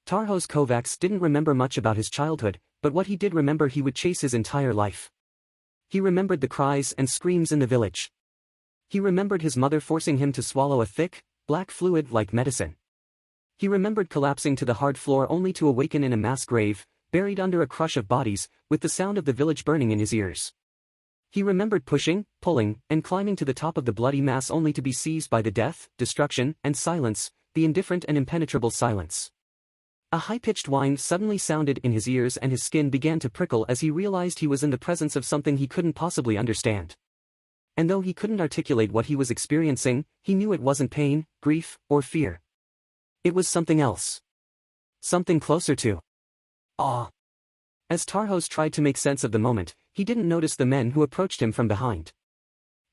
Tarhos Kovacs didn't remember much about his childhood, but what he did remember he would chase his entire life. He remembered the cries and screams in the village. He remembered his mother forcing him to swallow a thick, black fluid like medicine. He remembered collapsing to the hard floor only to awaken in a mass grave, buried under a crush of bodies, with the sound of the village burning in his ears. He remembered pushing, pulling, and climbing to the top of the bloody mass only to be seized by the death, destruction, and silence, the indifferent and impenetrable silence. A high-pitched whine suddenly sounded in his ears and his skin began to prickle as he realized he was in the presence of something he couldn't possibly understand. And though he couldn't articulate what he was experiencing, he knew it wasn't pain, grief, or fear. It was something else. Something closer to awe. As Tarhos tried to make sense of the moment, he didn't notice the men who approached him from behind.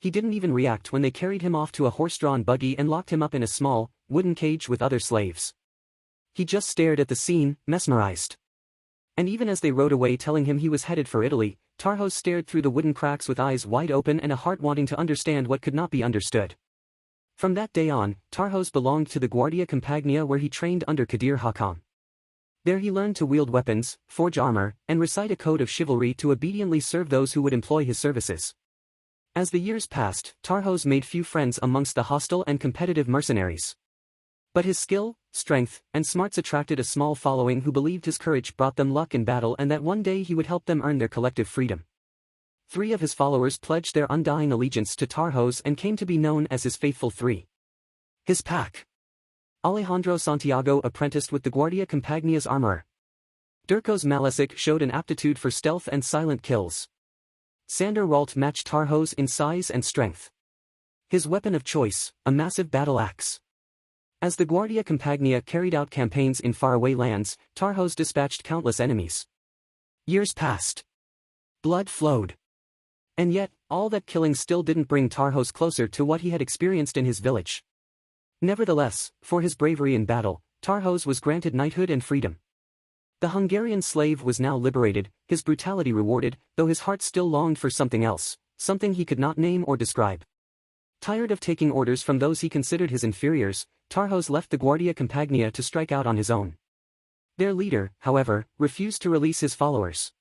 He didn't even react when they carried him off to a horse-drawn buggy and locked him up in a small, wooden cage with other slaves. He just stared at the scene, mesmerized. And even as they rode away telling him he was headed for Italy, Tarhos stared through the wooden cracks with eyes wide open and a heart wanting to understand what could not be understood. From that day on, Tarhos belonged to the Guardia Compagnia where he trained under Kadir Hakam. There he learned to wield weapons, forge armor, and recite a code of chivalry to obediently serve those who would employ his services. As the years passed, Tarhos made few friends amongst the hostile and competitive mercenaries. But his skill, strength, and smarts attracted a small following who believed his courage brought them luck in battle and that one day he would help them earn their collective freedom. 3 of his followers pledged their undying allegiance to Tarhos and came to be known as his Faithful Three. His pack. Alejandro Santiago apprenticed with the Guardia Compagnia's armorer. Durkos Malesic showed an aptitude for stealth and silent kills. Sander Ralt matched Tarhos in size and strength. His weapon of choice, a massive battle axe. As the Guardia Compagnia carried out campaigns in faraway lands, Tarhos dispatched countless enemies. Years passed. Blood flowed. And yet, all that killing still didn't bring Tarhos closer to what he had experienced in his village. Nevertheless, for his bravery in battle, Tarhos was granted knighthood and freedom. The Hungarian slave was now liberated, his brutality rewarded, though his heart still longed for something else, something he could not name or describe. Tired of taking orders from those he considered his inferiors, Tarhos left the Guardia Compagnia to strike out on his own. Their leader, however, refused to release his followers.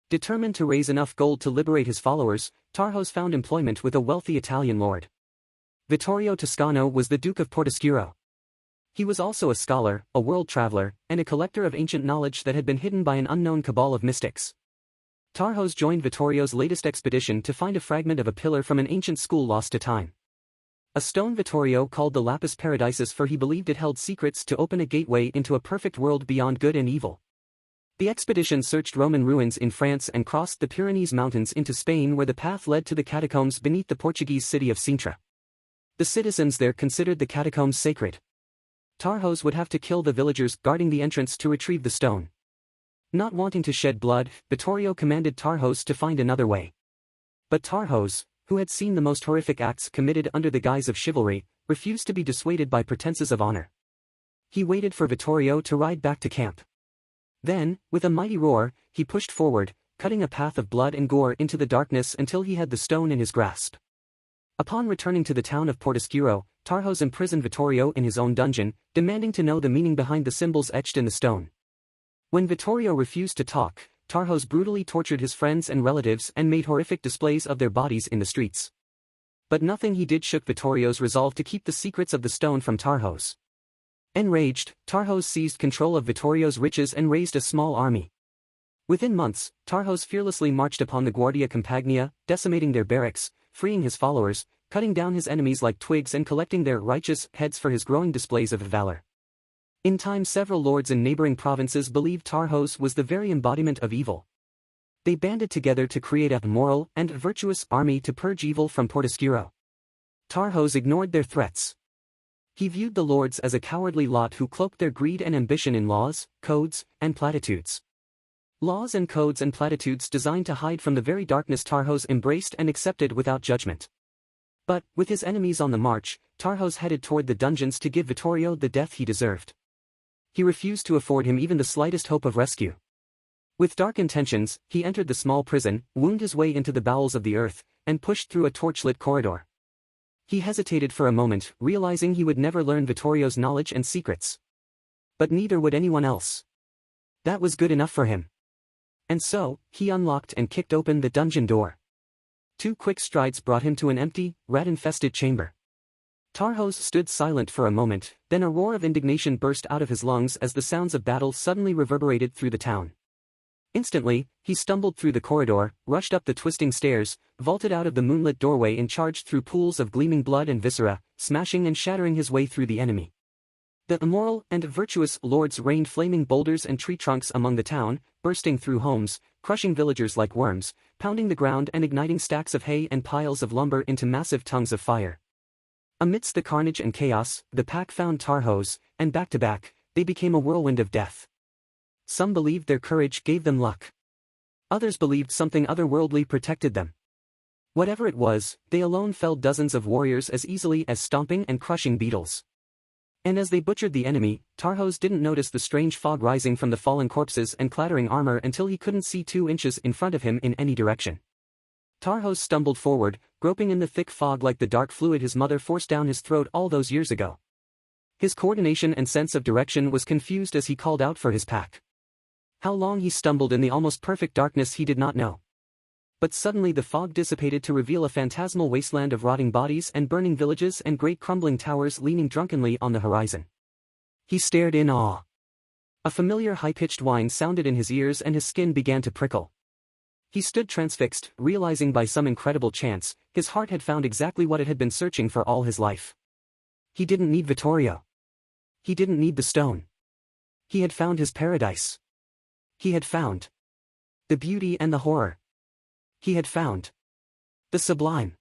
Determined to raise enough gold to liberate his followers, Tarhos found employment with a wealthy Italian lord. Vittorio Toscano was the Duke of Portoscuro. He was also a scholar, a world traveler, and a collector of ancient knowledge that had been hidden by an unknown cabal of mystics. Tarhos joined Vittorio's latest expedition to find a fragment of a pillar from an ancient school lost to time. A stone Vittorio called the Lapis Paradisus for he believed it held secrets to open a gateway into a perfect world beyond good and evil. The expedition searched Roman ruins in France and crossed the Pyrenees Mountains into Spain where the path led to the catacombs beneath the Portuguese city of Sintra. The citizens there considered the catacombs sacred. Tarhos would have to kill the villagers guarding the entrance to retrieve the stone. Not wanting to shed blood, Vittorio commanded Tarhos to find another way. But Tarhos, who had seen the most horrific acts committed under the guise of chivalry, refused to be dissuaded by pretenses of honor. He waited for Vittorio to ride back to camp. Then, with a mighty roar, he pushed forward, cutting a path of blood and gore into the darkness until he had the stone in his grasp. Upon returning to the town of Portoscuro, Tarhos imprisoned Vittorio in his own dungeon, demanding to know the meaning behind the symbols etched in the stone. When Vittorio refused to talk, Tarhos brutally tortured his friends and relatives and made horrific displays of their bodies in the streets. But nothing he did shook Vittorio's resolve to keep the secrets of the stone from Tarhos. Enraged, Tarhos seized control of Vittorio's riches and raised a small army. Within months, Tarhos fearlessly marched upon the Guardia Compagnia, decimating their barracks, freeing his followers, cutting down his enemies like twigs and collecting their righteous heads for his growing displays of valor. In time several lords in neighboring provinces believed Tarhos was the very embodiment of evil. They banded together to create a moral and virtuous army to purge evil from Portoscuro. Tarhos ignored their threats. He viewed the lords as a cowardly lot who cloaked their greed and ambition in laws, codes, and platitudes. Laws and codes and platitudes designed to hide from the very darkness Tarhos embraced and accepted without judgment. But, with his enemies on the march, Tarhos headed toward the dungeons to give Vittorio the death he deserved. He refused to afford him even the slightest hope of rescue. With dark intentions, he entered the small prison, wound his way into the bowels of the earth, and pushed through a torchlit corridor. He hesitated for a moment, realizing he would never learn Vittorio's knowledge and secrets. But neither would anyone else. That was good enough for him. And so, he unlocked and kicked open the dungeon door. 2 quick strides brought him to an empty, rat-infested chamber. Tarhos stood silent for a moment, then a roar of indignation burst out of his lungs as the sounds of battle suddenly reverberated through the town. Instantly, he stumbled through the corridor, rushed up the twisting stairs, vaulted out of the moonlit doorway and charged through pools of gleaming blood and viscera, smashing and shattering his way through the enemy. The immoral and virtuous lords rained flaming boulders and tree trunks among the town, bursting through homes, crushing villagers like worms, pounding the ground and igniting stacks of hay and piles of lumber into massive tongues of fire. Amidst the carnage and chaos, the pack found Tarhos, and back to back, they became a whirlwind of death. Some believed their courage gave them luck. Others believed something otherworldly protected them. Whatever it was, they alone felled dozens of warriors as easily as stomping and crushing beetles. And as they butchered the enemy, Tarhos didn't notice the strange fog rising from the fallen corpses and clattering armor until he couldn't see 2 inches in front of him in any direction. Tarhos stumbled forward, groping in the thick fog like the dark fluid his mother forced down his throat all those years ago. His coordination and sense of direction was confused as he called out for his pack. How long he stumbled in the almost perfect darkness he did not know. But suddenly the fog dissipated to reveal a phantasmal wasteland of rotting bodies and burning villages and great crumbling towers leaning drunkenly on the horizon. He stared in awe. A familiar high-pitched whine sounded in his ears and his skin began to prickle. He stood transfixed, realizing by some incredible chance, his heart had found exactly what it had been searching for all his life. He didn't need Vittorio. He didn't need the stone. He had found his paradise. He had found the beauty and the horror. He had found the sublime.